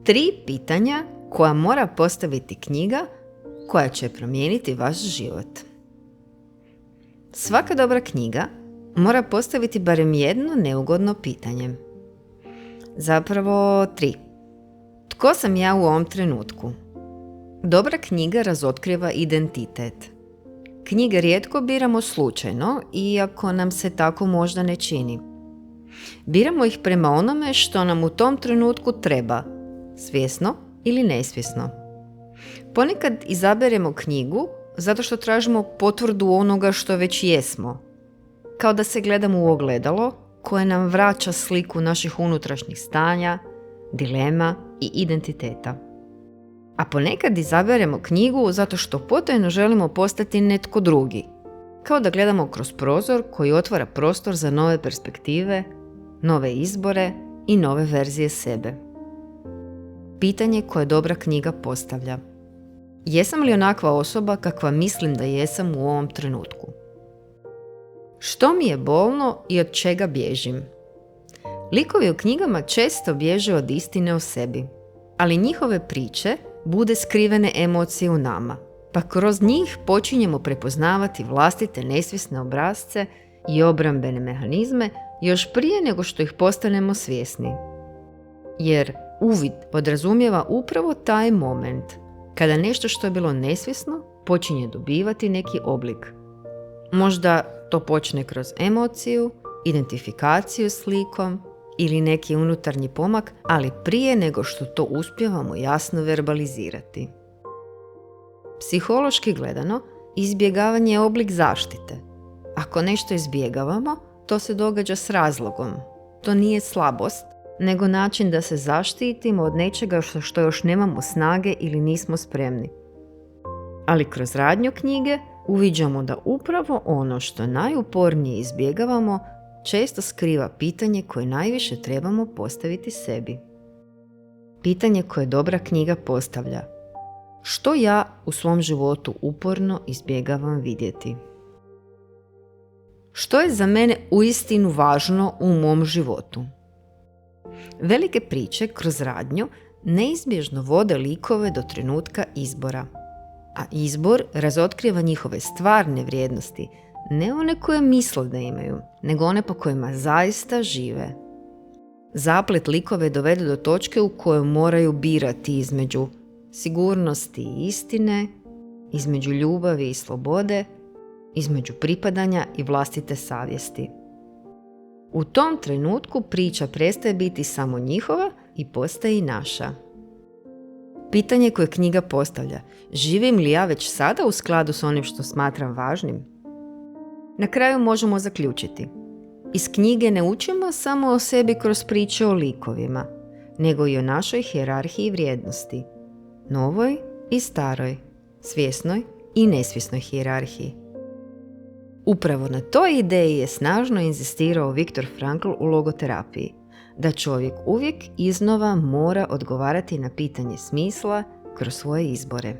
3 pitanja koja mora postaviti knjiga koja će promijeniti vaš život. Svaka dobra knjiga mora postaviti barem jedno neugodno pitanje. Zapravo 3. Tko sam ja u ovom trenutku? Dobra knjiga razotkriva identitet. Knjige rijetko biramo slučajno, iako nam se tako možda ne čini. Biramo ih prema onome što nam u tom trenutku treba, svjesno ili nesvjesno. Ponekad izaberemo knjigu zato što tražimo potvrdu onoga što već jesmo. Kao da se gledamo u ogledalo koje nam vraća sliku naših unutrašnjih stanja, dilema i identiteta. A ponekad izaberemo knjigu zato što potajno želimo postati netko drugi. Kao da gledamo kroz prozor koji otvara prostor za nove perspektive, nove izbore i nove verzije sebe. Pitanje koje dobra knjiga postavlja. Jesam li onakva osoba kakva mislim da jesam u ovom trenutku? Što mi je bolno i od čega bježim? Likovi u knjigama često bježe od istine o sebi, ali njihove priče bude skrivene emocije u nama, pa kroz njih počinjemo prepoznavati vlastite nesvjesne obrasce i obrambene mehanizme još prije nego što ih postanemo svjesni. Jer uvid podrazumijeva upravo taj moment kada nešto što je bilo nesvjesno počinje dobivati neki oblik. Možda to počne kroz emociju, identifikaciju s likom ili neki unutarnji pomak, ali prije nego što to uspijevamo jasno verbalizirati. Psihološki gledano, izbjegavanje je oblik zaštite. Ako nešto izbjegavamo, to se događa s razlogom. To nije slabost, nego način da se zaštitimo od nečega što još nemamo snage ili nismo spremni. Ali kroz radnju knjige uviđamo da upravo ono što najupornije izbjegavamo često skriva pitanje koje najviše trebamo postaviti sebi. Pitanje koje dobra knjiga postavlja. Što ja u svom životu uporno izbjegavam vidjeti? Što je za mene uistinu važno u mom životu? Velike priče kroz radnju neizbježno vode likove do trenutka izbora, a izbor razotkriva njihove stvarne vrijednosti, ne one koje misle da imaju, nego one po kojima zaista žive. Zaplet likove dovede do točke u kojoj moraju birati između sigurnosti i istine, između ljubavi i slobode, između pripadanja i vlastite savjesti. U tom trenutku priča prestaje biti samo njihova i postaje i naša. Pitanje koje knjiga postavlja, živim li ja već sada u skladu s onim što smatram važnim? Na kraju možemo zaključiti. Iz knjige ne učimo samo o sebi kroz priče o likovima, nego i o našoj hijerarhiji vrijednosti. Novoj i staroj, svjesnoj i nesvjesnoj hijerarhiji. Upravo na toj ideji je snažno inzistirao Viktor Frankl u logoterapiji, da čovjek uvijek iznova mora odgovarati na pitanje smisla kroz svoje izbore.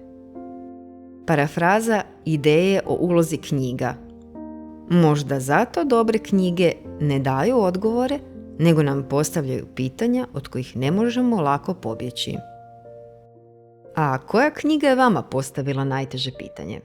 Parafraza ideje o ulozi knjiga. Možda zato dobre knjige ne daju odgovore, nego nam postavljaju pitanja od kojih ne možemo lako pobjeći. A koja knjiga je vama postavila najteže pitanje?